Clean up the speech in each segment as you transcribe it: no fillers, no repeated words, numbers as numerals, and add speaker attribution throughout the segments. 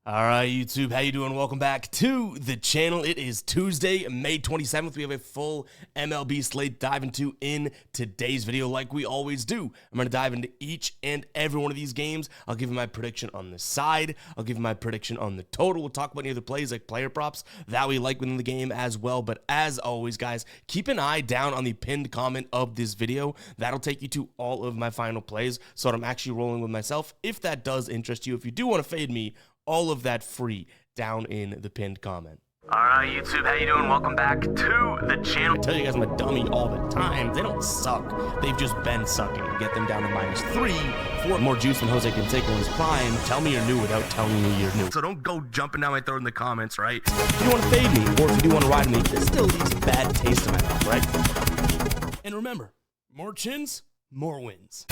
Speaker 1: All right, YouTube, how you doing? Welcome back to the channel. It is Tuesday, May 27th. We have a full MLB slate to dive into in today's video like we always do. I'm going to dive into each and every one of these games. I'll give you my prediction on the side. I'll give you my prediction on the total. We'll talk about any other plays like player props that we like within the game as well. But as always, guys, keep an eye down on the pinned comment of this video. That'll take you to all of my final plays so that I'm actually rolling with myself. If that does interest you, if you do want to fade me, all of that free down in the pinned comment. All right, YouTube, how you doing? Welcome back to the channel. I tell you guys I'm a dummy all the time. They don't suck. They've just been sucking. Get them down to -3 for more juice than Jose Canseco in his prime. Tell me you're new without telling me you're new. So don't go jumping down my throat in the comments, right? If you want to fade me, or if you do want to ride me, this still leaves a bad taste in my mouth, right? And remember, more chins, more wins.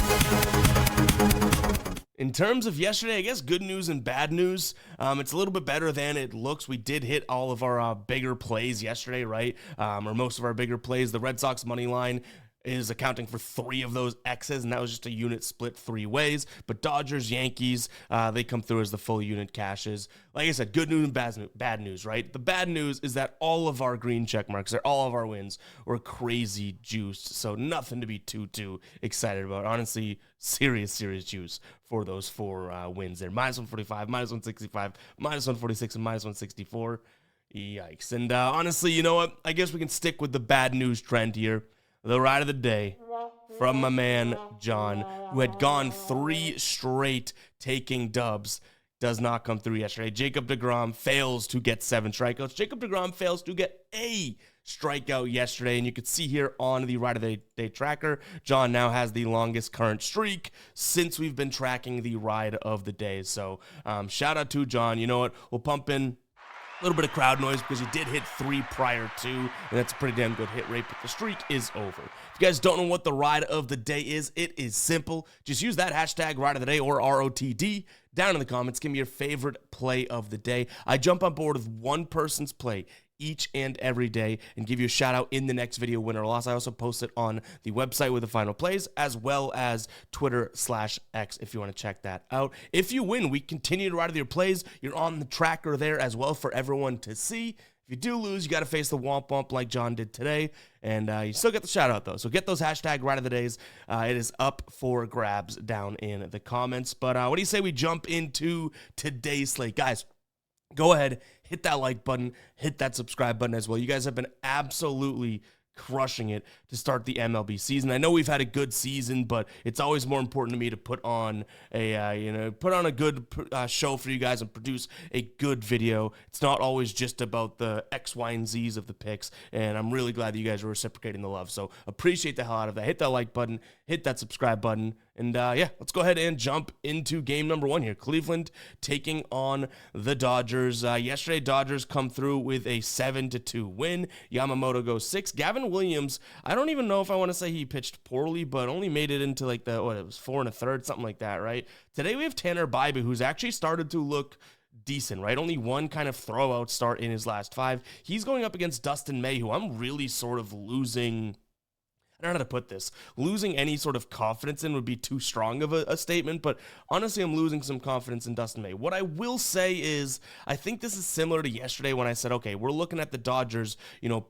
Speaker 1: In terms of yesterday, I guess good news and bad news. It's a little bit better than it looks. We did hit all of our bigger plays yesterday, right? Or most of our bigger plays. The Red Sox money line is accounting for 3 of those X's, and that was just a unit split 3 ways. But Dodgers, Yankees, they come through as the full unit cashes. Like I said, good news and bad news, right? The bad news is that all of our green check marks, or all of our wins, were crazy juiced. So nothing to be too excited about. Honestly, serious juice for those 4 wins there. -145, -165, -146, and -164. Yikes. And honestly, you know what? I guess we can stick with the bad news trend here. The ride of the day from my man, John, who had gone 3 straight taking dubs, does not come through yesterday. Jacob deGrom fails to get 7 strikeouts. Jacob deGrom fails to get a strikeout yesterday, and you can see here on the ride of the day tracker, John now has the longest current streak since we've been tracking the ride of the day. So shout out to John. You know what? We'll pump in a little bit of crowd noise because he did hit 3 prior to, and that's a pretty damn good hit rate, but the streak is over. If you guys don't know what the ride of the day is, it is simple. Just use that hashtag ride of the day, or ROTD, down in the comments. Give me your favorite play of the day. I jump on board with one person's play each and every day and give you a shout out in the next video, win or loss. I also post it on the website with the final plays, as well as Twitter/X if you want to check that out. If you win, we continue to ride with your plays. You're on the tracker there as well for everyone to see. If you do lose, you got to face the womp womp like John did today, and you still get the shout out though. So get those hashtag ride of the days. It is up for grabs down in the comments. But what do you say we jump into today's slate, guys? Go ahead, hit that like button, hit that subscribe button as well. You guys have been absolutely crushing it to start the MLB season. I know we've had a good season, but it's always more important to me to put on a good show for you guys and produce a good video. It's not always just about the X, Y, and Z's of the picks, and I'm really glad that you guys are reciprocating the love. So appreciate the hell out of that. Hit that like button, hit that subscribe button, and yeah, let's go ahead and jump into game number 1 here. Cleveland taking on the Dodgers. Yesterday, Dodgers come through with a 7-2 win. Yamamoto goes 6. Gavin Williams, I don't even know if I want to say he pitched poorly, but only made it into like it was 4 1/3, something like that, right? Today we have Tanner Bybee, who's actually started to look decent, right? Only one kind of throwout start in his last 5. He's going up against Dustin May, who I'm really sort of losing. I don't know how to put this. Losing any sort of confidence in would be too strong of a statement, but honestly, I'm losing some confidence in Dustin May. What I will say is, I think this is similar to yesterday when I said, okay, we're looking at the Dodgers,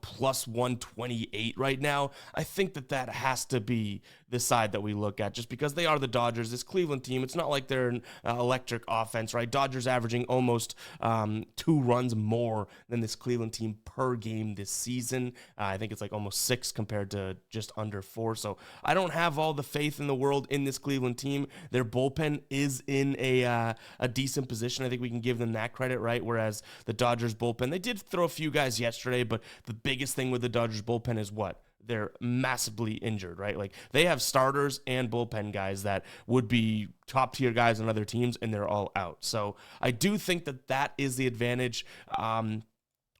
Speaker 1: plus 128 right now. I think that has to be the side that we look at, just because they are the Dodgers. This Cleveland team, it's not like they're an electric offense, right? Dodgers averaging almost 2 runs more than this Cleveland team per game this season. I think it's like almost 6 compared to just under 4. So I don't have all the faith in the world in this Cleveland team. Their bullpen is in a decent position. I think we can give them that credit, right? Whereas the Dodgers bullpen, they did throw a few guys yesterday, but the biggest thing with the Dodgers bullpen is what? They're massively injured, right? Like, they have starters and bullpen guys that would be top tier guys on other teams, and they're all out. So I do think that is the advantage.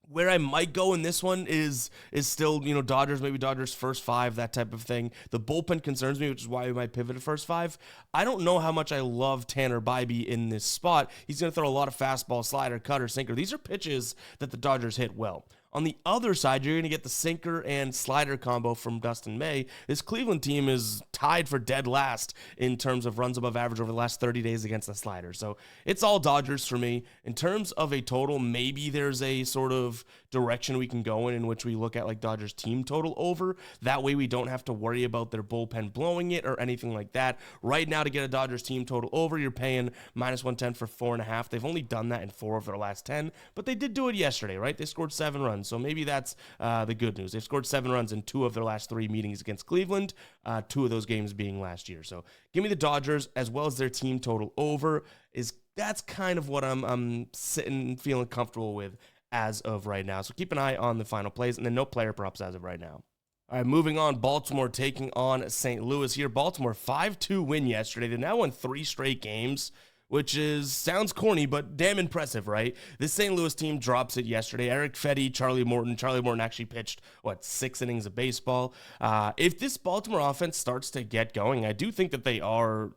Speaker 1: Where I might go in this one is still, Dodgers, maybe Dodgers first 5, that type of thing. The bullpen concerns me, which is why we might pivot to first 5. I don't know how much I love Tanner Bybee in this spot. He's going to throw a lot of fastball, slider, cutter, sinker. These are pitches that the Dodgers hit well. On the other side, you're going to get the sinker and slider combo from Dustin May. This Cleveland team is tied for dead last in terms of runs above average over the last 30 days against the slider. So it's all Dodgers for me. In terms of a total, maybe there's a sort of direction we can go in which we look at like Dodgers team total over. That way we don't have to worry about their bullpen blowing it or anything like that. Right now, to get a Dodgers team total over, you're paying -110 for 4.5. They've only done that in 4 of their last 10, but they did do it yesterday, right? They scored 7 runs. So maybe that's the good news. They've scored 7 runs in 2 of their last 3 meetings against Cleveland, 2 of those games being last year. So give me the Dodgers as well as their team total over. That's kind of what I'm sitting feeling comfortable with as of right now. So keep an eye on the final plays, and then no player props as of right now. All right, moving on, Baltimore taking on St. Louis here. Baltimore 5-2 win yesterday. They now won 3 straight games, which sounds corny, but damn impressive, right? This St. Louis team drops it yesterday. Eric Fetty, Charlie Morton actually pitched, 6 innings of baseball. If this Baltimore offense starts to get going, I do think that they are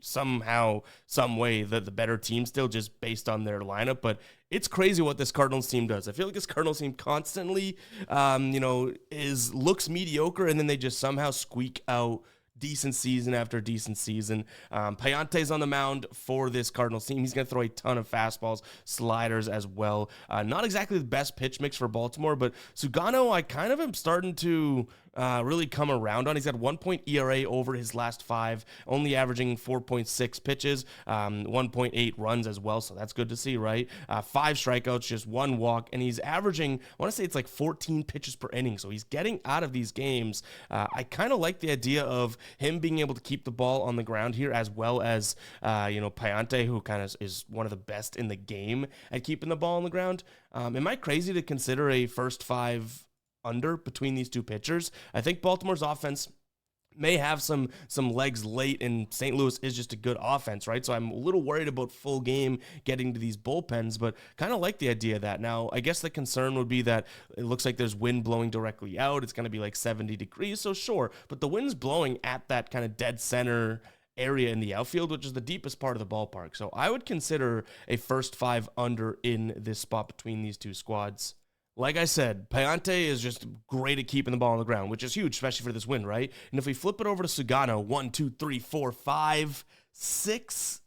Speaker 1: somehow, some way, the better team still, just based on their lineup. But it's crazy what this Cardinals team does. I feel like this Cardinals team constantly, looks mediocre, and then they just somehow squeak out decent season after decent season. Payante's on the mound for this Cardinals team. He's going to throw a ton of fastballs, sliders as well. Not exactly the best pitch mix for Baltimore, but Sugano, I kind of am starting to really come around on. He's got 1 ERA over his last 5, only averaging 4.6 pitches, 1.8 runs as well, so that's good to see, right? 5 strikeouts, just 1 walk, and he's averaging, I want to say it's like 14 pitches per inning, so he's getting out of these games. I kind of like the idea of him being able to keep the ball on the ground here, as well as, Payante, who kind of is one of the best in the game at keeping the ball on the ground. Am I crazy to consider a first 5 under between these two pitchers? I think Baltimore's offense may have some legs late, and St. Louis is just a good offense, right? So I'm a little worried about full game getting to these bullpens, but kind of like the idea of that. Now, I guess the concern would be that it looks like there's wind blowing directly out. It's going to be like 70 degrees, so sure, but the wind's blowing at that kind of dead center area in the outfield, which is the deepest part of the ballpark. So I would consider a first 5 under in this spot between these two squads. Like I said, Payante is just great at keeping the ball on the ground, which is huge, especially for this win, right? And if we flip it over to Sugano, 1, 2, 3, 4, 5, 6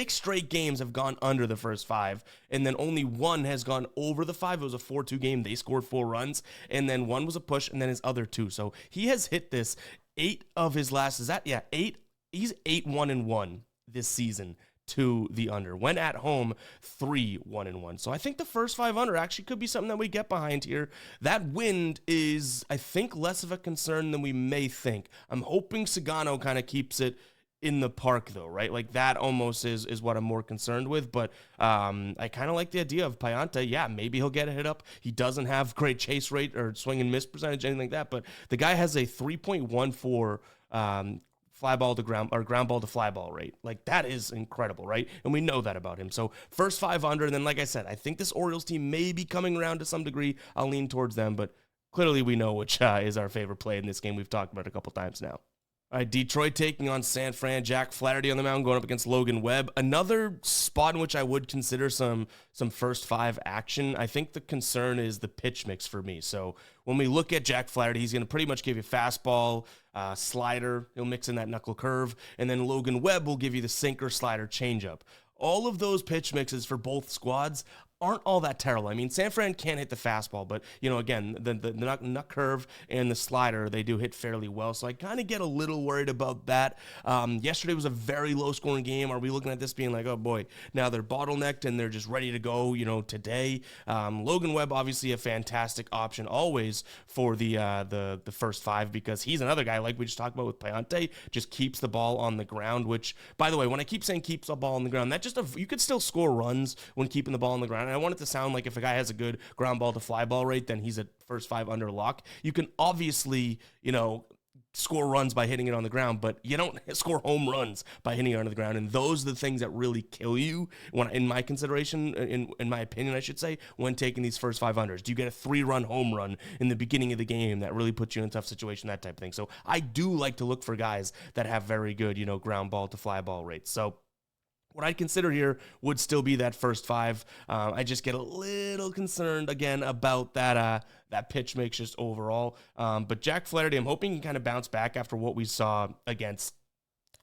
Speaker 1: straight games have gone under the first 5, and then only 1 has gone over the 5. It was a 4-2 game. They scored 4 runs, and then 1 was a push, and then his other 2. So he has hit this 8 of his last, 8? He's 8-1-1 this season to the under. When at home, 3-1-1. So I think the first 5 under actually could be something that we get behind here. That wind is, I think, less of a concern than we may think. I'm hoping Sugano kind of keeps it in the park, though, right? Like, that almost is what I'm more concerned with. But I kind of like the idea of Payante. Yeah, maybe he'll get a hit up. He doesn't have great chase rate or swing and miss percentage, anything like that. But the guy has a 3.14 fly ball to ground, or ground ball to fly ball rate. Like, that is incredible, right? And we know that about him. So first 5 under, and then, like I said, I think this Orioles team may be coming around to some degree. I'll lean towards them, but clearly we know which is our favorite play in this game. We've talked about it a couple times now. All right, Detroit taking on San Fran. Jack Flaherty on the mound going up against Logan Webb. Another spot in which I would consider some first 5 action. I think the concern is the pitch mix for me. So when we look at Jack Flaherty, he's going to pretty much give you fastball, slider. He'll mix in that knuckle curve. And then Logan Webb will give you the sinker, slider, changeup. All of those pitch mixes for both squads aren't all that terrible. I mean, San Fran can't hit the fastball, but, again, the nut curve and the slider, they do hit fairly well, so I kind of get a little worried about that. Yesterday was a very low-scoring game. Are we looking at this being like, oh, boy, now they're bottlenecked and they're just ready to go, today? Logan Webb, obviously a fantastic option always for the first 5, because he's another guy, like we just talked about with Payante, just keeps the ball on the ground, which, by the way, when I keep saying keeps the ball on the ground, you could still score runs when keeping the ball on the ground. And I want it to sound like if a guy has a good ground ball to fly ball rate, then he's a first 5 under lock. You can obviously, score runs by hitting it on the ground, but you don't score home runs by hitting it on the ground. And those are the things that really kill you in my consideration, in my opinion, I should say, when taking these first 5 unders. Do you get a 3-run home run in the beginning of the game that really puts you in a tough situation, that type of thing? So I do like to look for guys that have very good, ground ball to fly ball rates. So What I'd consider here would still be that first five. I just get a little concerned again about that pitch mix just overall. But Jack Flaherty, I'm hoping he can kind of bounce back after what we saw against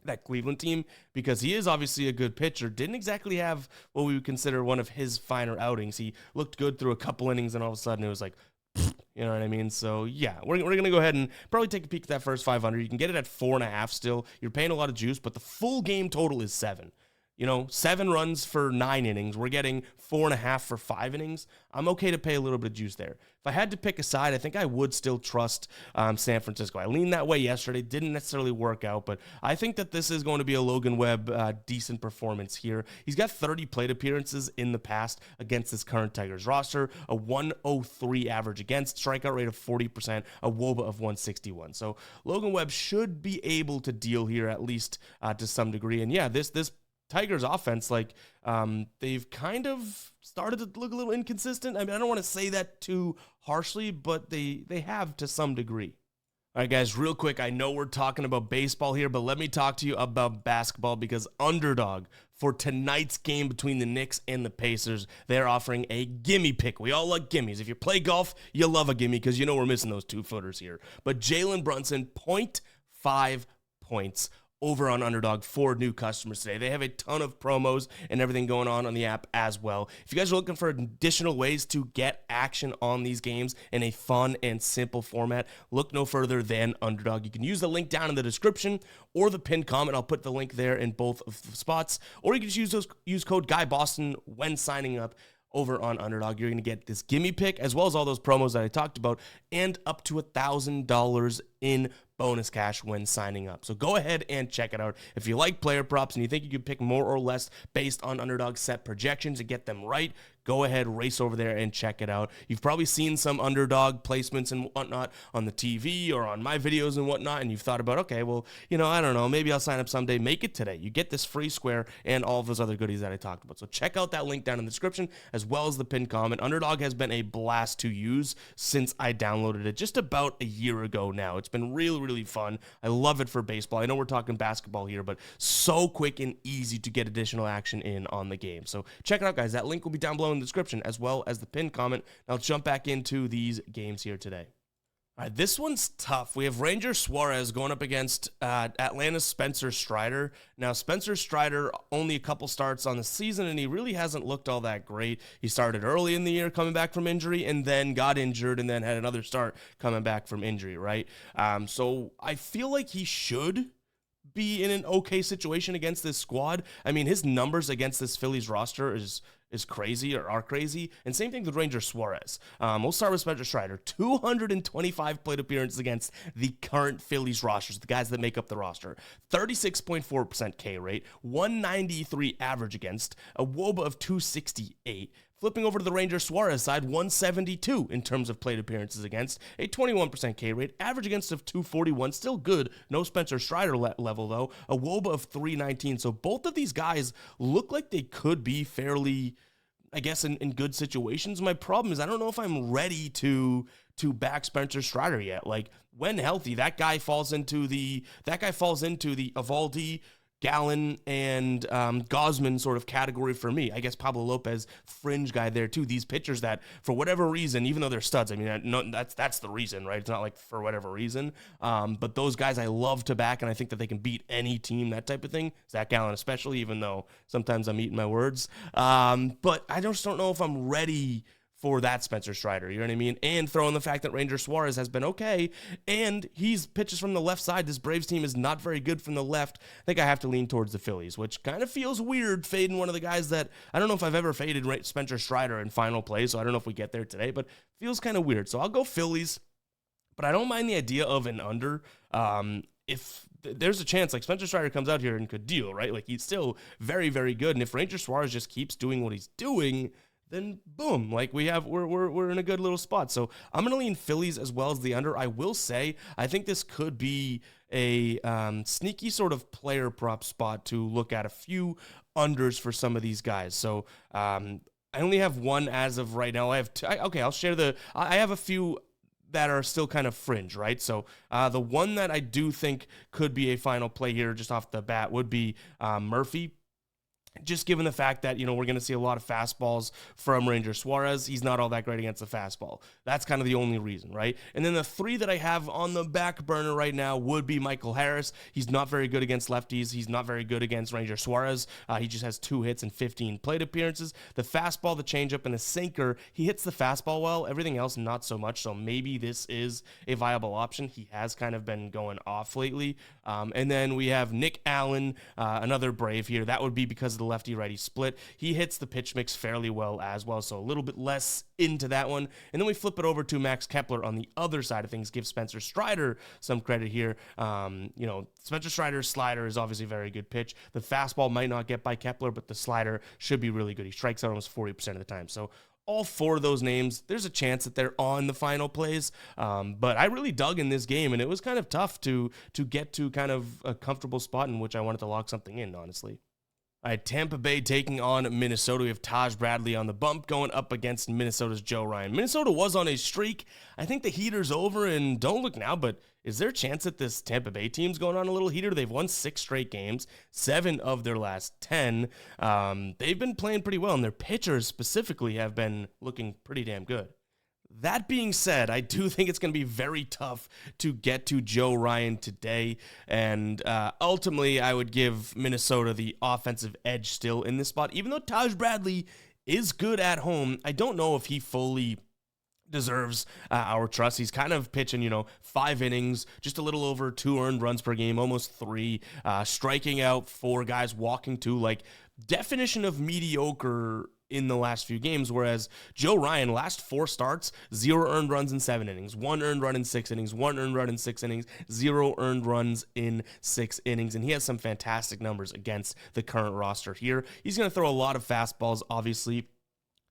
Speaker 1: that Cleveland team, because he is obviously a good pitcher. Didn't exactly have what we would consider one of his finer outings. He looked good through a couple innings, and all of a sudden it was like, you know what I mean? So yeah, we're going to go ahead and probably take a peek at that first 500. You can get it at 4.5 still. You're paying a lot of juice, but the full game total is 7. 7 runs for 9 innings. We're getting 4.5 for 5 innings. I'm okay to pay a little bit of juice there. If I had to pick a side, I think I would still trust San Francisco. I leaned that way yesterday. Didn't necessarily work out, but I think that this is going to be a Logan Webb decent performance here. He's got 30 plate appearances in the past against this current Tigers roster, a 103 average against, strikeout rate of 40%, a WOBA of 161. So Logan Webb should be able to deal here at least to some degree. And yeah, this Tigers offense, they've kind of started to look a little inconsistent. I mean, I don't want to say that too harshly, but they have to some degree. All right, guys, real quick, I know we're talking about baseball here, but let me talk to you about basketball, because Underdog, for tonight's game between the Knicks and the Pacers, they're offering a gimme pick. We all like gimmies. If you play golf, you love a gimme because we're missing those 2-footers here. But Jalen Brunson, 0.5 points over on Underdog for new customers today. They have a ton of promos and everything going on the app as well. If you guys are looking for additional ways to get action on these games in a fun and simple format, look no further than Underdog. You can use the link down in the description or the pinned comment. I'll put the link there in both of the spots. Or you can just use code GUYBOSTON when signing up over on Underdog. You're going to get this gimme pick as well as all those promos that I talked about, and up to $1,000 in bonus cash when signing up. So go ahead and check it out. If you like player props and you think you could pick more or less based on Underdog set projections and get them right, go ahead, race over there and check it out. You've probably seen some Underdog placements and whatnot on the TV or on my videos and whatnot, and you've thought about, okay, well, I don't know, maybe I'll sign up someday. Make it today. You get this free square and all of those other goodies that I talked about. So check out that link down in the description as well as the pinned comment. Underdog has been a blast to use since I downloaded it just about a year ago now. It's been really, really fun. I love it for baseball. I know we're talking basketball here, but so quick and easy to get additional action in on the game. So check it out, guys. That link will be down below in the description as well as the pinned comment. Now let's jump back into these games here today. All right, this one's tough. We have Ranger Suarez going up against Atlanta's Spencer Strider. Now, Spencer Strider, only a couple starts on the season, and he really hasn't looked all that great. He started early in the year coming back from injury, and then got injured, and then had another start coming back from injury, right? So I feel like he should be in an okay situation against this squad. I mean, his numbers against this Phillies roster is crazy, or are crazy. And same thing with Ranger Suarez. We'll start with Spencer Strider. 225 plate appearances against the current Phillies rosters, the guys that make up the roster. 36.4% K rate, 193 average against, a WOBA of 268. Flipping over to the Ranger Suarez side, 172 in terms of plate appearances against, a 21% K rate, average against of 241, still good. No Spencer Strider level though, a WOBA of 319. So both of these guys look like they could be fairly, I guess, in good situations. My problem is I don't know if I'm ready to back Spencer Strider yet. Like, when healthy, that guy falls into the Evaldi, Gallen, and Gosman sort of category for me. I guess Pablo Lopez, fringe guy there too. These pitchers that, for whatever reason, even though they're studs, I mean, that's the reason, right? It's not like for whatever reason. But those guys I love to back, and I think that they can beat any team, that type of thing. Zach Gallen especially, even though sometimes I'm eating my words. But I just don't know if I'm ready for that Spencer Strider, you know what I mean? And throw in the fact that Ranger Suarez has been okay, and he's pitches from the left side. This Braves team is not very good from the left. I think I have to lean towards the Phillies, which kind of feels weird fading one of the guys that, I don't know if I've ever faded Spencer Strider in final play, so I don't know if we get there today, but feels kind of weird. So I'll go Phillies, but I don't mind the idea of an under. If there's a chance, like, Spencer Strider comes out here and could deal, right? Like, he's still very, very good, and if Ranger Suarez just keeps doing what he's doing, then boom, like we're in a good little spot. So I'm going to lean Phillies as well as the under. I will say, I think this could be a sneaky sort of player prop spot to look at, a few unders for some of these guys. So I only have one as of right now. I have two. I'll share I have a few that are still kind of fringe, right? So the one that I do think could be a final play here just off the bat would be Murphy. just given the fact that, we're going to see a lot of fastballs from Ranger Suarez. He's not all that great against the fastball. That's kind of the only reason, right? And then the three that I have on the back burner right now would be Michael Harris. He's not very good against lefties. He's not very good against Ranger Suarez. He just has 2 hits and 15 plate appearances. The fastball, the changeup, and the sinker, he hits the fastball well. Everything else, not so much. So maybe this is a viable option. He has kind of been going off lately. And then we have Nick Allen, another Brave here. That would be because of the lefty-righty split. He hits the pitch mix fairly well as well, so a little bit less into that one. And then we flip it over to Max Kepler on the other side of things. Give Spencer Strider some credit here. Spencer Strider's slider is obviously a very good pitch. The fastball might not get by Kepler, but the slider should be really good. He strikes out almost 40% of the time. So all 4 of those names, there's a chance that they're on the final plays. But I really dug in this game, and it was kind of tough to get to kind of a comfortable spot in which I wanted to lock something in, honestly. All right, Tampa Bay taking on Minnesota. We have Taj Bradley on the bump going up against Minnesota's Joe Ryan. Minnesota was on a streak. I think the heater's over, and don't look now, but is there a chance that this Tampa Bay team's going on a little heater? They've won 6 straight games, 7 of their last 10. They've been playing pretty well, and their pitchers specifically have been looking pretty damn good. That being said, I do think it's going to be very tough to get to Joe Ryan today, and ultimately I would give Minnesota the offensive edge still in this spot. Even though Taj Bradley is good at home, I don't know if he fully deserves our trust. He's kind of pitching, 5 innings, just a little over 2 earned runs per game, almost 3, striking out 4 guys, walking 2, like definition of mediocre in the last few games, whereas Joe Ryan, last 4 starts, 0 earned runs in 7 innings, 1 earned run in 6 innings, 1 earned run in 6 innings, 0 earned runs in 6 innings, and he has some fantastic numbers against the current roster here. He's going to throw a lot of fastballs, obviously.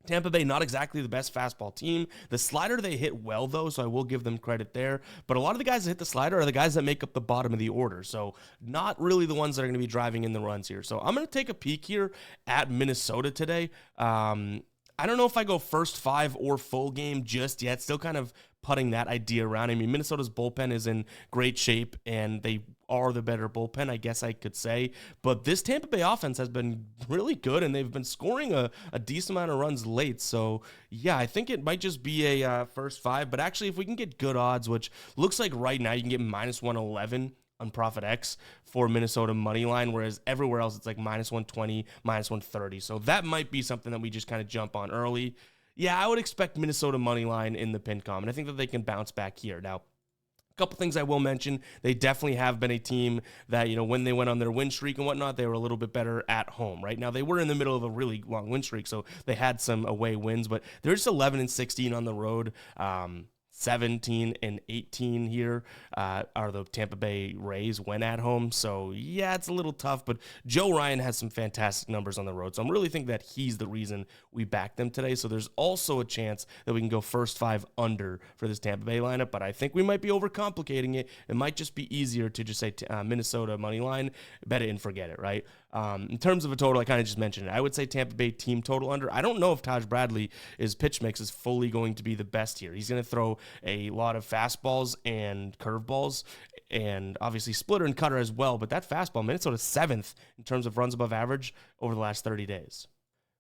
Speaker 1: Tampa Bay, not exactly the best fastball team. The slider they hit well, though, so I will give them credit there. But a lot of the guys that hit the slider are the guys that make up the bottom of the order, so not really the ones that are going to be driving in the runs here. So I'm going to take a peek here at Minnesota today. I don't know if I go first 5 or full game just yet. Still kind of putting that idea around. I mean, Minnesota's bullpen is in great shape, and they are the better bullpen, I guess I could say. But this Tampa Bay offense has been really good, and they've been scoring a decent amount of runs late. So, yeah, I think it might just be a first 5. But actually, if we can get good odds, which looks like right now you can get minus 111 on Profit X for Minnesota money line, whereas everywhere else it's like minus 120, minus 130. So that might be something that we just kind of jump on early. Yeah, I would expect Minnesota money line in the PinCom, and I think that they can bounce back here. Now, a couple things I will mention. They definitely have been a team that, when they went on their win streak and whatnot, they were a little bit better at home. Right now, they were in the middle of a really long win streak, so they had some away wins, but they're just 11-16 on the road. 17-18 here are the Tampa Bay Rays when at home. So, yeah, it's a little tough, but Joe Ryan has some fantastic numbers on the road. So I'm really thinking that he's the reason we backed them today. So there's also a chance that we can go first 5 under for this Tampa Bay lineup, but I think we might be overcomplicating it. It might just be easier to just say Minnesota money line, bet it and forget it, right? In terms of a total, I kind of just mentioned it. I would say Tampa Bay team total under. I don't know if Taj Bradley's pitch mix is fully going to be the best here. He's going to throw a lot of fastballs and curveballs, and obviously splitter and cutter as well. But that fastball, Minnesota's 7th in terms of runs above average over the last 30 days.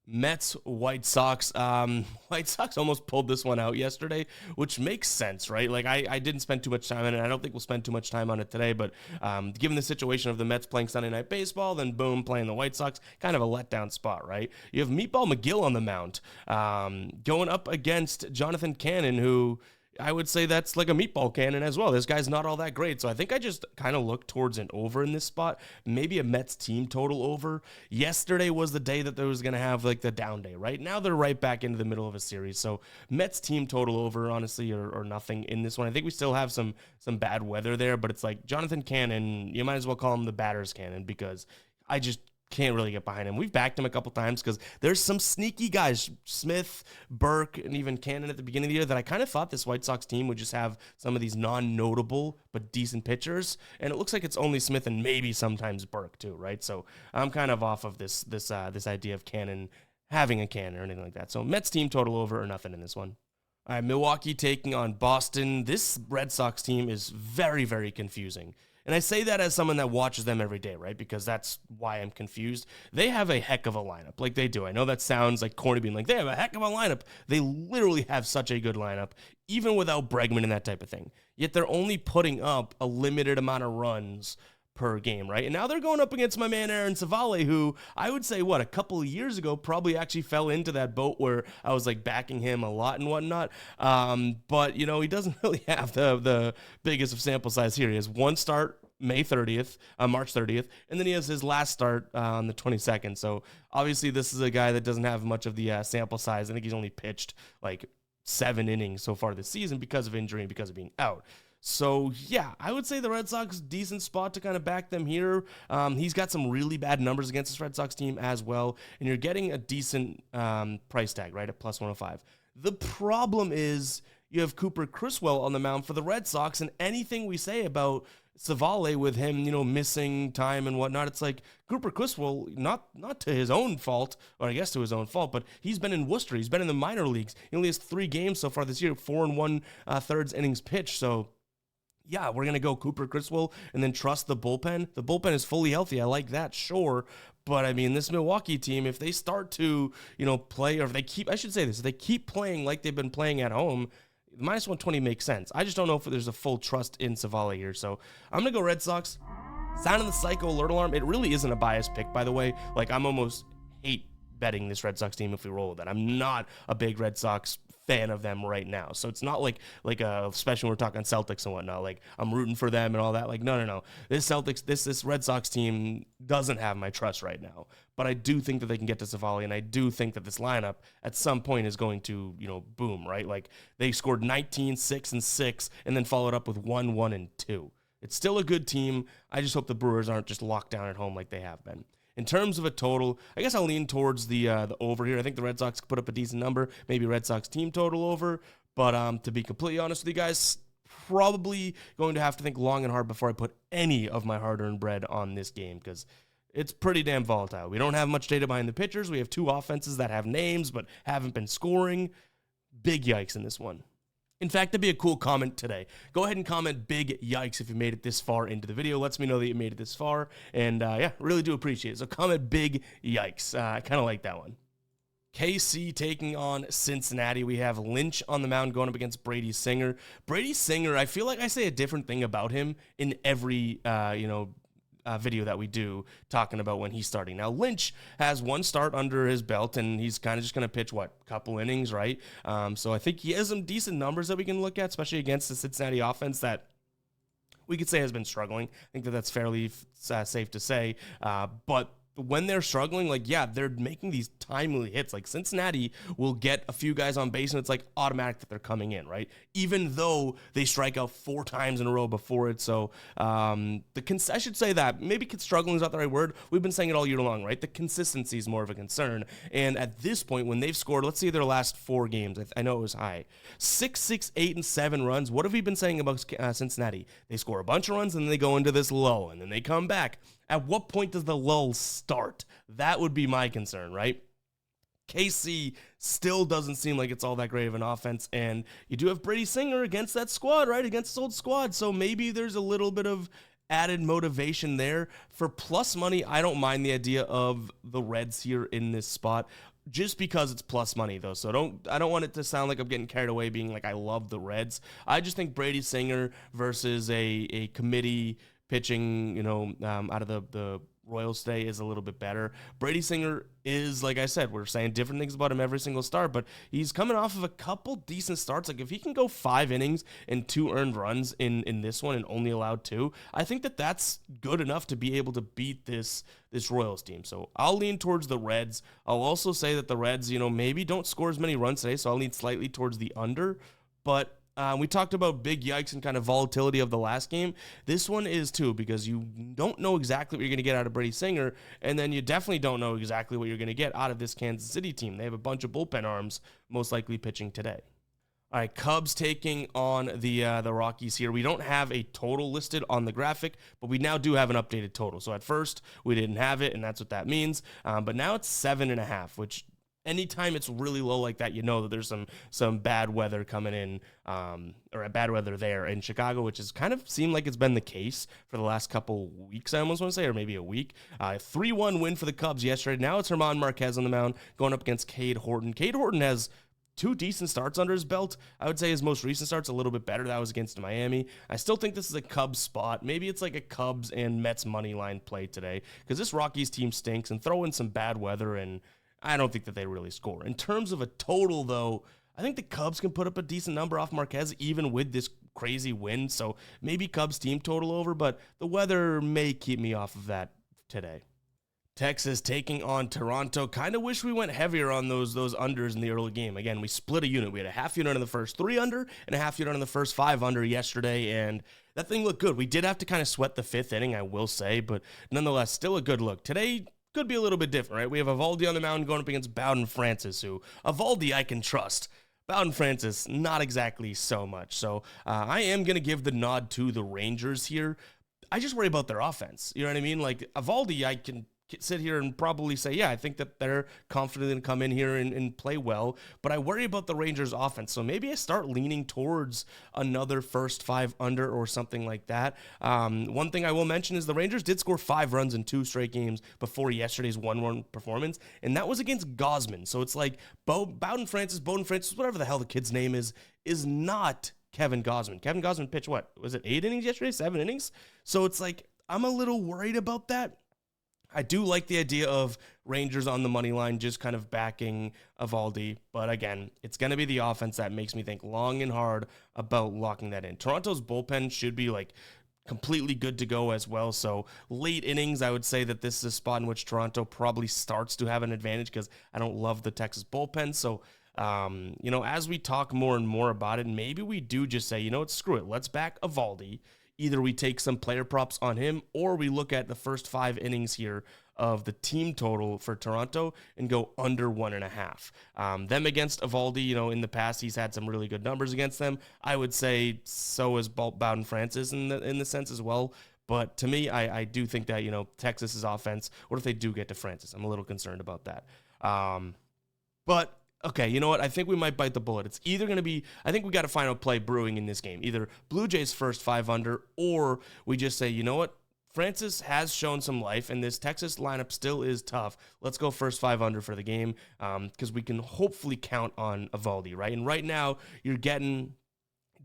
Speaker 1: Mets, White Sox. White Sox almost pulled this one out yesterday, which makes sense, right? Like, I didn't spend too much time on it. I don't think we'll spend too much time on it today, but given the situation of the Mets playing Sunday Night Baseball, then boom, playing the White Sox, kind of a letdown spot, right? You have Meatball McGill on the mound, going up against Jonathan Cannon, who I would say that's like a meatball cannon as well. This guy's not all that great. So I think I just kind of look towards an over in this spot. Maybe a Mets team total over. Yesterday was the day that they was going to have like the down day, right? Now they're right back into the middle of a series. So Mets team total over, honestly, or nothing in this one. I think we still have some bad weather there, but it's like Jonathan Cannon, you might as well call him the batter's cannon because I just can't really get behind him. We've backed him a couple times because there's some sneaky guys, Smith, Burke, and even Cannon at the beginning of the year that I kind of thought this White Sox team would just have some of these non-notable but decent pitchers, and it looks like it's only Smith and maybe sometimes Burke too, right? So I'm kind of off of this idea of Cannon having a cannon or anything like that. So Mets team total over or nothing in this one. All right, Milwaukee taking on Boston. This Red Sox team is very, very confusing. And I say that as someone that watches them every day, right? Because that's why I'm confused. They have a heck of a lineup, like they do. I know that sounds like corny being like, they have a heck of a lineup. They literally have such a good lineup, even without Bregman and that type of thing. Yet they're only putting up a limited amount of runs per game, right? And now they're going up against my man Aaron Savale, who I would say, a couple of years ago probably actually fell into that boat where I was like backing him a lot and whatnot. But, you know, he doesn't really have the biggest of sample size here. He has one start March 30th, and then he has his last start on the 22nd. So obviously this is a guy that doesn't have much of the sample size. I think he's only pitched like 7 innings so far this season because of injury and because of being out. So, yeah, I would say the Red Sox, decent spot to kind of back them here. He's got some really bad numbers against this Red Sox team as well, and you're getting a decent price tag, right, at plus 105. The problem is you have Cooper Criswell on the mound for the Red Sox, and anything we say about Savale with him, you know, missing time and whatnot, it's like Cooper Criswell, not to his own fault, or I guess to his own fault, but he's been in Worcester. He's been in the minor leagues. He only has 3 games so far this year, 4 1/3 innings pitched, so yeah, we're going to go Cooper Criswell and then trust the bullpen. The bullpen is fully healthy. I like that, sure. But, I mean, this Milwaukee team, if they start to, you know, play, or if they keep, I should say this, if they keep playing like they've been playing at home, minus 120 makes sense. I just don't know if there's a full trust in Savale here. So I'm going to go Red Sox. Sounding the psycho alert alarm. It really isn't a biased pick, by the way. Like, I'm almost hate betting this Red Sox team if we roll with that. I'm not a big Red Sox fan of them right now. So it's not like especially when we're talking Celtics and whatnot, like I'm rooting for them and all that. Like, no. This Red Sox team doesn't have my trust right now. But I do think that they can get to Savale, and I do think that this lineup at some point is going to, you know, boom, right? Like they scored 19, 6, and 6, and then followed up with 1, 1, and 2. It's still a good team. I just hope the Brewers aren't just locked down at home like they have been. In terms of a total, I guess I'll lean towards the over here. I think the Red Sox could put up a decent number, maybe Red Sox team total over. But to be completely honest with you guys, probably going to have to think long and hard before I put any of my hard-earned bread on this game because it's pretty damn volatile. We don't have much data behind the pitchers. We have 2 offenses that have names but haven't been scoring. Big yikes in this one. In fact, that'd be a cool comment today. Go ahead and comment big yikes if you made it this far into the video. Lets me know that you made it this far. And yeah, really do appreciate it. So comment big yikes. I kind of like that one. KC taking on Cincinnati. We have Lynch on the mound going up against Brady Singer. Brady Singer, I feel like I say a different thing about him in every, video that we do talking about when he's starting. Now, Lynch has 1 start under his belt, and he's kind of just going to pitch, couple innings, right? So I think he has some decent numbers that we can look at, especially against the Cincinnati offense that we could say has been struggling. I think that that's fairly safe to say. But when they're struggling, they're making these timely hits. Like Cincinnati will get a few guys on base, and it's like automatic that they're coming in, right? Even though they strike out 4 times in a row before it. So I should say that maybe struggling is not the right word. We've been saying it all year long, right? The consistency is more of a concern. And at this point, when they've scored, let's see their last 4 games. I know it was high. 6, 8, and 7 runs. What have we been saying about Cincinnati? They score a bunch of runs, and then they go into this lull, and then they come back. At what point does the lull start? That would be my concern, right? KC still doesn't seem like it's all that great of an offense, and you do have Brady Singer against that squad, right? Against this old squad, so maybe there's a little bit of added motivation there. For plus money, I don't mind the idea of the Reds here in this spot, just because it's plus money, though. So I don't want it to sound like I'm getting carried away being like I love the Reds. I just think Brady Singer versus a committee pitching, out of the Royals today is a little bit better. Brady Singer is, like I said, we're saying different things about him every single start, but he's coming off of a couple decent starts. Like if he can go 5 innings and 2 earned runs in this one and only allowed 2, I think that that's good enough to be able to beat this Royals team. So I'll lean towards the Reds. I'll also say that the Reds, maybe don't score as many runs today, so I'll lean slightly towards the under, but we talked about big yikes and kind of volatility of the last game. This one is too, because you don't know exactly what you're going to get out of Brady Singer, and then you definitely don't know exactly what you're going to get out of this Kansas City team. They have a bunch of bullpen arms most likely pitching today. All right, Cubs taking on the Rockies here. We don't have a total listed on the graphic, but we now do have an updated total. So at first, we didn't have it, and that's what that means. But now it's 7.5, which anytime it's really low like that, you know that there's some bad weather coming in, or a bad weather there in Chicago, which has kind of seemed like it's been the case for the last couple weeks, I almost want to say, or maybe a week. 3-1 win for the Cubs yesterday. Now it's German Marquez on the mound going up against Cade Horton. Cade Horton has two decent starts under his belt. I would say his most recent start's a little bit better. That was against Miami. I still think this is a Cubs spot. Maybe it's like a Cubs and Mets money line play today, because this Rockies team stinks, and throw in some bad weather, and I don't think that they really score. In terms of a total, though, I think the Cubs can put up a decent number off Marquez, even with this crazy wind. So maybe Cubs team total over, but the weather may keep me off of that today. Texas taking on Toronto. Kind of wish we went heavier on those unders in the early game. Again, we split a unit. We had a half unit on the first 3 under and a half unit on the first 5 under yesterday, and that thing looked good. We did have to kind of sweat the 5th inning, I will say, but nonetheless, still a good look. Today could be a little bit different, right? We have Eovaldi on the mound going up against Bowden Francis, who Eovaldi I can trust. Bowden Francis, not exactly so much. So I am going to give the nod to the Rangers here. I just worry about their offense. You know what I mean? Like, Eovaldi, I can sit here and probably say, yeah, I think that they're confident to come in here and play well, but I worry about the Rangers offense. So maybe I start leaning towards another first 5 under or something like that. One thing I will mention is the Rangers did score 5 runs in 2 straight games before yesterday's 1-run performance, and that was against Gosman. So it's like Bowden Francis, whatever the hell the kid's name is not Kevin Gosman. Kevin Gosman pitched, what, was it 8 innings yesterday, 7 innings? So it's like, I'm a little worried about that. I do like the idea of Rangers on the money line, just kind of backing Eovaldi. But again, it's going to be the offense that makes me think long and hard about locking that in. Toronto's bullpen should be like completely good to go as well. So late innings, I would say that this is a spot in which Toronto probably starts to have an advantage, because I don't love the Texas bullpen. So, as we talk more and more about it, maybe we do just say, screw it. Let's back Eovaldi. Either we take some player props on him, or we look at the first 5 innings here of the team total for Toronto and go under 1.5. Them against Eovaldi, in the past, he's had some really good numbers against them. I would say so is Bowden Francis in the sense as well. But to me, I do think that, Texas's offense, what if they do get to Francis? I'm a little concerned about that. But okay, you know what? I think we might bite the bullet. It's either going to be, I think we got a final play brewing in this game. Either Blue Jays first 5 under, or we just say, you know what? Francis has shown some life, and this Texas lineup still is tough. Let's go first 5 under for the game, because we can hopefully count on Eovaldi, right? And right now, you're getting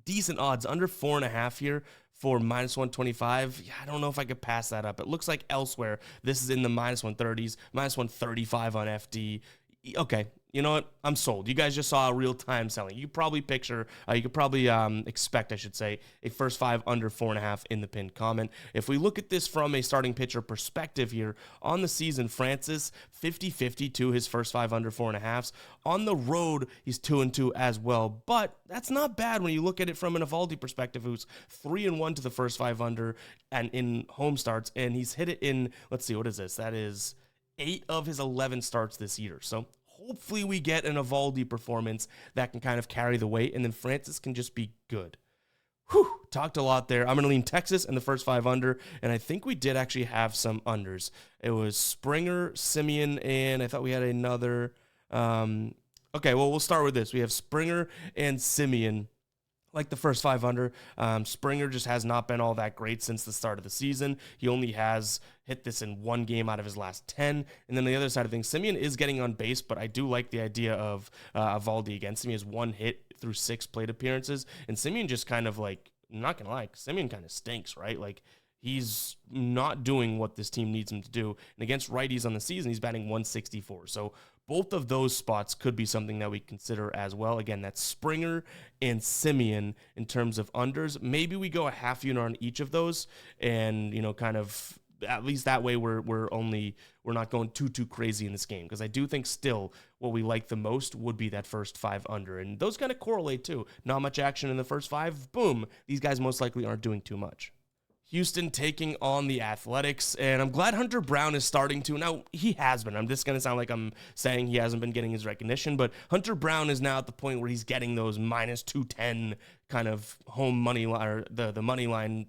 Speaker 1: decent odds, under 4.5 here for -125. Yeah, I don't know if I could pass that up. It looks like elsewhere, this is in the -130s, -135 on FD. Okay, you know what? I'm sold. You guys just saw a real-time selling. You could probably expect, I should say, a first 5 under 4.5 in the pinned comment. If we look at this from a starting pitcher perspective here, on the season, Francis, 50-50 to his first 5 under 4.5s. On the road, he's 2-2 as well, but that's not bad when you look at it from an Eovaldi perspective, who's 3-1 to the first 5 under and in home starts, and he's hit it in, let's see, what is this? That is 8 of his 11 starts this year. So hopefully we get an Eovaldi performance that can kind of carry the weight, and then Francis can just be good. Whew, talked a lot there. I'm going to lean Texas in the first 5 under, and I think we did actually have some unders. It was Springer, Simeon, and I thought we had another. Okay, well, we'll start with this. We have Springer and Simeon, like the first 5 under. Springer just has not been all that great since the start of the season. He only has hit this in 1 game out of his last 10. And then the other side of things, Simeon is getting on base, but I do like the idea of Eovaldi again. Simeon has 1 hit through 6 plate appearances, and Simeon just kind of like, I'm not gonna lie, Simeon kind of stinks, right? Like, he's not doing what this team needs him to do. And against righties on the season, he's batting 164. So both of those spots could be something that we consider as well. Again, that's Springer and Simeon in terms of unders. Maybe we go a half unit on each of those, and kind of, at least that way we're not going too crazy in this game, because I do think still what we like the most would be that first 5 under, and those kind of correlate too. Not much action in the first 5. Boom, these guys most likely aren't doing too much. Houston taking on the Athletics, and I'm glad Hunter Brown is starting to. Now, he has been. I'm just going to sound like I'm saying he hasn't been getting his recognition, but Hunter Brown is now at the point where he's getting those -210 kind of home money line, or the money line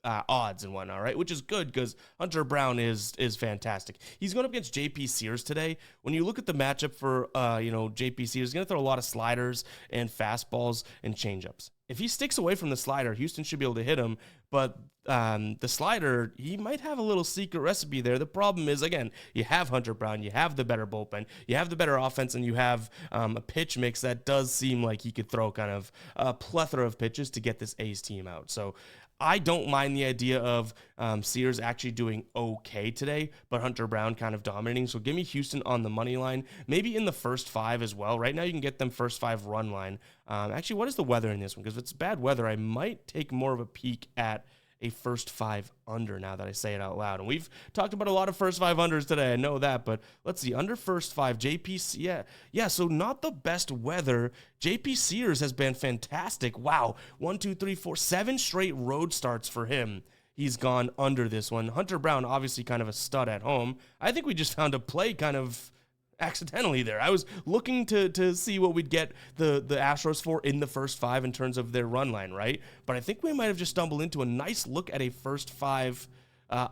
Speaker 1: odds and whatnot, right? Which is good because Hunter Brown is fantastic. He's going up against JP Sears today. When you look at the matchup for JP Sears, he's going to throw a lot of sliders and fastballs and changeups. If he sticks away from the slider, Houston should be able to hit him. But the slider, he might have a little secret recipe there. The problem is, again, you have Hunter Brown, you have the better bullpen, you have the better offense, and you have a pitch mix that does seem like he could throw kind of a plethora of pitches to get this A's team out. So I don't mind the idea of Sears actually doing okay today, but Hunter Brown kind of dominating. So give me Houston on the money line, maybe in the first 5 as well. Right now you can get them first 5 run line. Actually, what is the weather in this one? Because if it's bad weather, I might take more of a peek at a first 5 under now that I say it out loud. And we've talked about a lot of first 5 unders today. I know that, but let's see. Under first 5, JP, yeah, so not the best weather. JP Sears has been fantastic. Wow, 1, 2, 3, 4, 7 straight road starts for him. He's gone under this one. Hunter Brown, obviously kind of a stud at home. I think we just found a play kind of accidentally there. I was looking to see what we'd get the Astros for in the first 5 in terms of their run line, right? But I think we might have just stumbled into a nice look at a first 5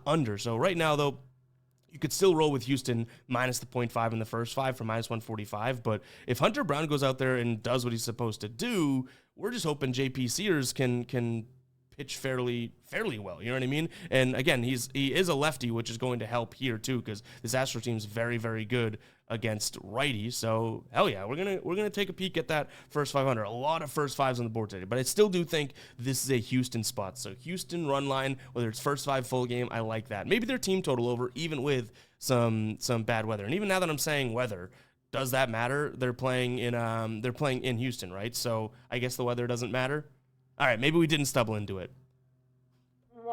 Speaker 1: under. So right now, though, you could still roll with Houston minus the 0.5 in the first 5 for minus 145. But if Hunter Brown goes out there and does what he's supposed to do, we're just hoping JP Sears can pitch fairly well, you know what I mean? And again, he is a lefty, which is going to help here too, because this Astros team is very, very good against righties. So hell yeah, we're gonna take a peek at that first 500. A lot of first 5s on the board today, but I still do think this is a Houston spot. So Houston run line, whether it's first 5 full game, I like that. Maybe their team total over, even with some bad weather. And even now that I'm saying weather, does that matter? They're playing in Houston, right? So I guess the weather doesn't matter. All right, maybe we didn't stumble into it.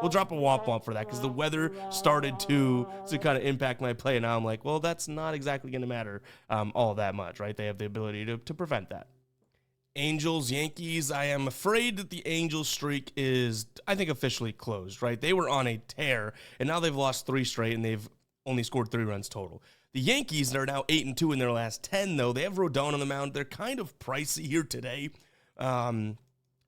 Speaker 1: We'll drop a womp womp for that because the weather started to kind of impact my play. And now I'm like, well, that's not exactly going to matter all that much, right? They have the ability to prevent that. Angels, Yankees, I am afraid that the Angels streak is, I think, officially closed, right? They were on a tear, and now they've lost 3 straight, and they've only scored 3 runs total. The Yankees are now 8-2 in their last 10, though. They have Rodon on the mound. They're kind of pricey here today.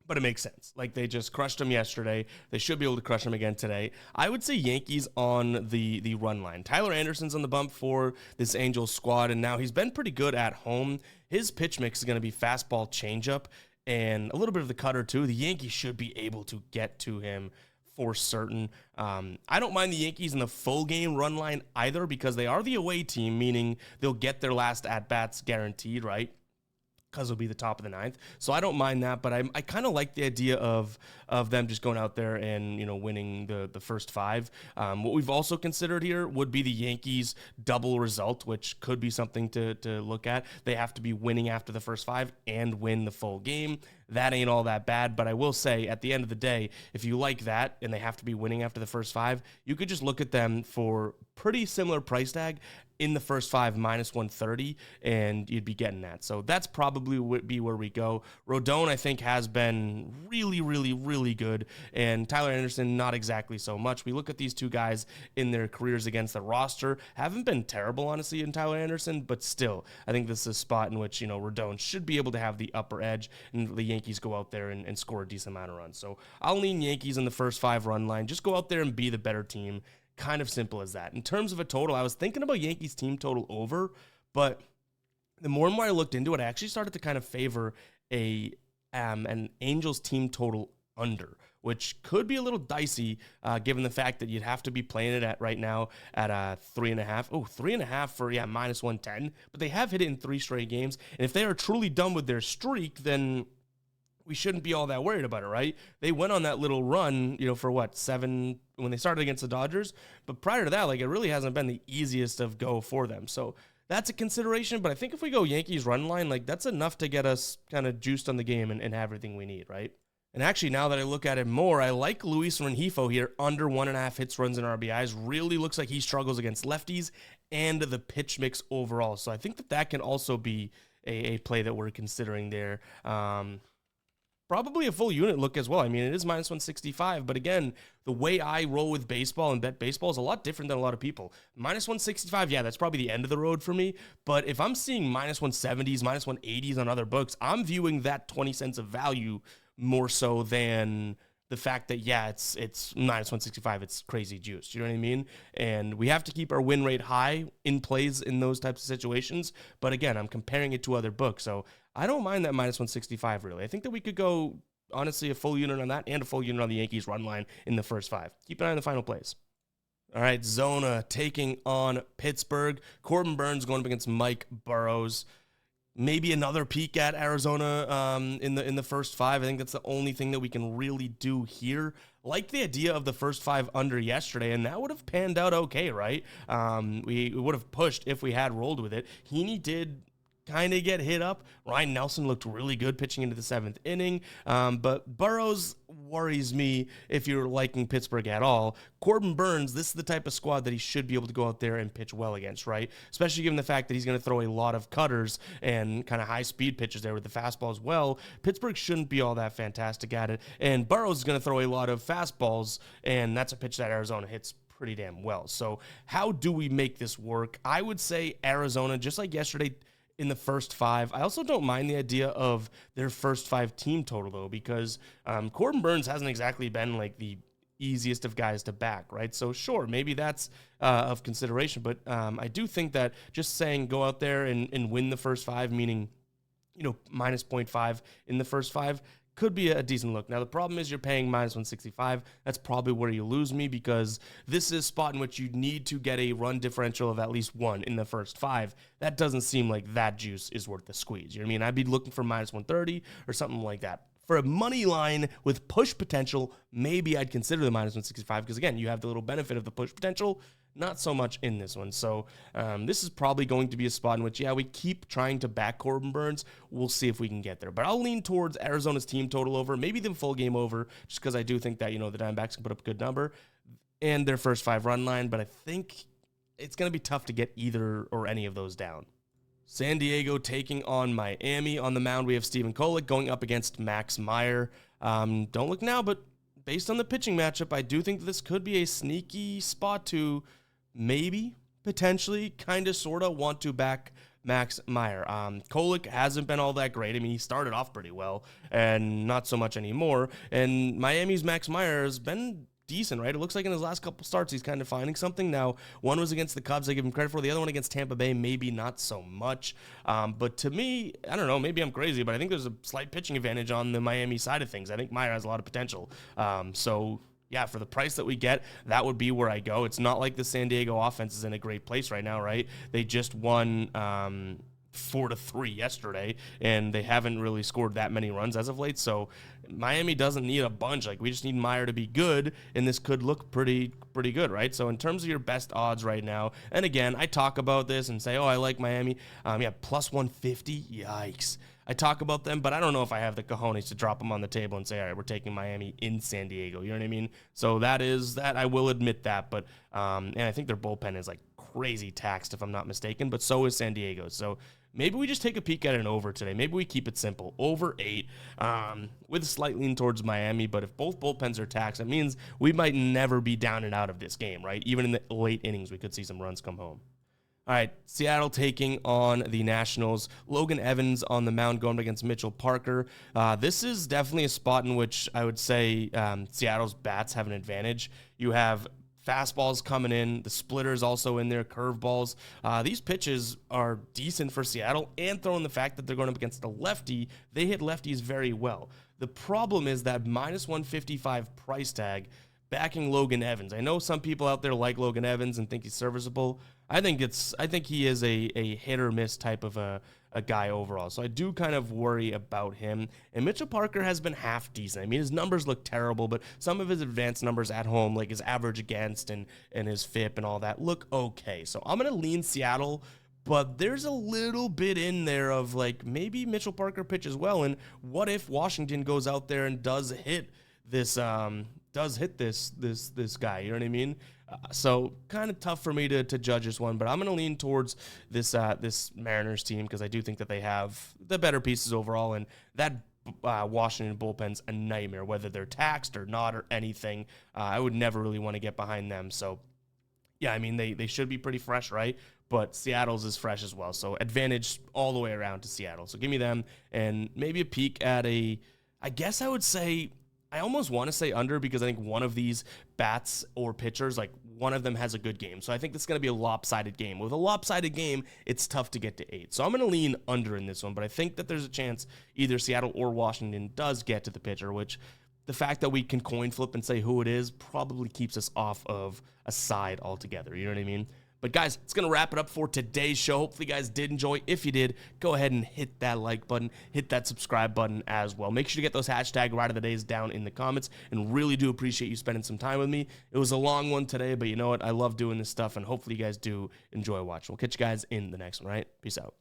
Speaker 1: But it makes sense. Like, they just crushed them yesterday. They should be able to crush them again today. I would say Yankees on the run line. Tyler Anderson's on the bump for this Angels squad, and now he's been pretty good at home. His pitch mix is going to be fastball, changeup, and a little bit of the cutter, too. The Yankees should be able to get to him for certain. I don't mind the Yankees in the full game run line either because they are the away team, meaning they'll get their last at-bats guaranteed, right? Because it'll be the top of the 9th. So I don't mind that, but I kind of like the idea of them just going out there and, winning the first 5. What we've also considered here would be the Yankees double result, which could be something to look at. They have to be winning after the first 5 and win the full game. That ain't all that bad, but I will say at the end of the day, if you like that and they have to be winning after the first 5, you could just look at them for pretty similar price tag in the first 5 minus 130, and you'd be getting that. So that's probably would be where we go. Rodon, I think, has been really, really, really good, and Tyler Anderson, not exactly so much. We look at these two guys in their careers against the roster, haven't been terrible, honestly, in Tyler Anderson, but still, I think this is a spot in which, Rodon should be able to have the upper edge, and the Yankees go out there and score a decent amount of runs. So I'll lean Yankees in the first 5 run line. Just go out there and be the better team. Kind of simple as that. In terms of a total, I was thinking about Yankees team total over, but the more and more I looked into it, I actually started to kind of favor an Angels team total under, which could be a little dicey given the fact that you'd have to be playing it at right now at 3.5. Oh, 3.5 for, minus 110, but they have hit it in 3 straight games. And if they are truly done with their streak, then we shouldn't be all that worried about it, right? They went on that little run, for what, 7 when they started against the Dodgers. But prior to that, it really hasn't been the easiest of go for them. So that's a consideration. But I think if we go Yankees run line, that's enough to get us kind of juiced on the game and have everything we need, right? And actually, now that I look at it more, I like Luis Rengifo here, under 1.5 hits, runs, and RBIs. Really looks like he struggles against lefties and the pitch mix overall. So I think that can also be a play that we're considering there. Probably a full unit look as well. I mean, it is minus 165, but again, the way I roll with baseball and bet baseball is a lot different than a lot of people. Minus 165, that's probably the end of the road for me, but if I'm seeing minus 170s, minus 180s on other books, I'm viewing that 20 cents of value more so than the fact that, yeah, it's minus 165, it's crazy juice. You know what I mean? And we have to keep our win rate high in plays in those types of situations. But again, I'm comparing it to other books. So I don't mind that minus 165, really. I think that we could go, honestly, a full unit on that and a full unit on the Yankees run line in the first 5. Keep an eye on the final plays. All right, Zona taking on Pittsburgh. Corbin Burns going up against Mike Burrows. Maybe another peek at Arizona in the first 5. I think that's the only thing that we can really do here. Like the idea of the first 5 under yesterday, and that would have panned out okay, right? We would have pushed if we had rolled with it. Heaney did kind of get hit up. Ryan Nelson looked really good pitching into the 7th inning, but Burrows worries me if you're liking Pittsburgh at all. Corbin Burns, this is the type of squad that he should be able to go out there and pitch well against, right? Especially given the fact that he's going to throw a lot of cutters and kind of high-speed pitches there with the fastball as well. Pittsburgh shouldn't be all that fantastic at it, and Burrows is going to throw a lot of fastballs, and that's a pitch that Arizona hits pretty damn well. So how do we make this work? I would say Arizona, just like yesterday, in the first 5. I also don't mind the idea of their first 5 team total, though, because Corbin Burns hasn't exactly been like the easiest of guys to back, right? So sure, maybe that's of consideration, but I do think that just saying go out there and win the first 5, meaning, minus 0.5 in the first 5, could be a decent look. Now, the problem is you're paying minus 165. That's probably where you lose me, because this is a spot in which you need to get a run differential of at least 1 in the first 5. That doesn't seem like that juice is worth the squeeze. You know what I mean? I'd be looking for minus 130 or something like that. For a money line with push potential, maybe I'd consider the minus 165, because, again, you have the little benefit of the push potential. Not so much in this one. So this is probably going to be a spot in which, yeah, we keep trying to back Corbin Burns. We'll see if we can get there. But I'll lean towards Arizona's team total over, maybe the full game over, just because I do think that, the Diamondbacks can put up a good number and their first 5 run line. But I think it's going to be tough to get either or any of those down. San Diego taking on Miami. On the mound, we have Steven Kolek going up against Max Meyer. Don't look now, but based on the pitching matchup, I do think this could be a sneaky spot to maybe, potentially, kind of, sort of want to back Max Meyer. Kolek hasn't been all that great. I mean, he started off pretty well and not so much anymore. And Miami's Max Meyer has been decent, right? It looks like in his last couple starts, he's kind of finding something. Now, one was against the Cubs, I give him credit for. The other one against Tampa Bay, maybe not so much. But to me, I don't know, maybe I'm crazy, but I think there's a slight pitching advantage on the Miami side of things. I think Meyer has a lot of potential. So yeah, for the price that we get, that would be where I go. It's not like the San Diego offense is in a great place right now, right? They just won 4-3 yesterday, and they haven't really scored that many runs as of late. So Miami doesn't need a bunch. Like, we just need Meyer to be good, and this could look pretty good, right? So in terms of your best odds right now, and again, I talk about this and say, oh, I like Miami. Yeah, plus 150. Yikes. I talk about them, but I don't know if I have the cojones to drop them on the table and say, all right, we're taking Miami in San Diego. You know what I mean? So that is that. I will admit that, but and I think their bullpen is like crazy taxed, if I'm not mistaken, but so is San Diego. So maybe we just take a peek at an over today. Maybe we keep it simple. Over 8 with a slight lean towards Miami, but if both bullpens are taxed, that means we might never be down and out of this game, right? Even in the late innings, we could see some runs come home. All right, Seattle taking on the Nationals. Logan Evans on the mound going against Mitchell Parker. This is definitely a spot in which I would say Seattle's bats have an advantage. You have fastballs coming in, the splitters also in there, curveballs. These pitches are decent for Seattle, and throwing the fact that they're going up against a lefty, they hit lefties very well. The problem is that minus 155 price tag backing Logan Evans. I know some people out there like Logan Evans and think he's serviceable. I think he is a hit or miss type of a guy overall. So I do kind of worry about him. And Mitchell Parker has been half decent. I mean, his numbers look terrible, but some of his advanced numbers at home, like his average against and his FIP and all that, look okay. So I'm going to lean Seattle, but there's a little bit in there of like maybe Mitchell Parker pitches well. And what if Washington goes out there and does hit this this guy, you know what I mean? So kind of tough for me to judge this one, but I'm going to lean towards this Mariners team because I do think that they have the better pieces overall, and that Washington bullpen's a nightmare, whether they're taxed or not or anything. I would never really want to get behind them. So yeah, I mean, they should be pretty fresh, right? But Seattle's is fresh as well. So advantage all the way around to Seattle. So give me them and maybe a peek at I guess I would say I almost want to say under because I think one of these bats or pitchers, like one of them has a good game. So I think this is going to be a lopsided game. With a lopsided game, it's tough to get to 8. So I'm going to lean under in this one, but I think that there's a chance either Seattle or Washington does get to the pitcher, which the fact that we can coin flip and say who it is probably keeps us off of a side altogether. You know what I mean? But guys, it's going to wrap it up for today's show. Hopefully you guys did enjoy. If you did, go ahead and hit that like button, hit that subscribe button as well. Make sure to get those hashtag ride of the days down in the comments, and really do appreciate you spending some time with me. It was a long one today, but you know what? I love doing this stuff, and hopefully you guys do enjoy watching. We'll catch you guys in the next one, right? Peace out.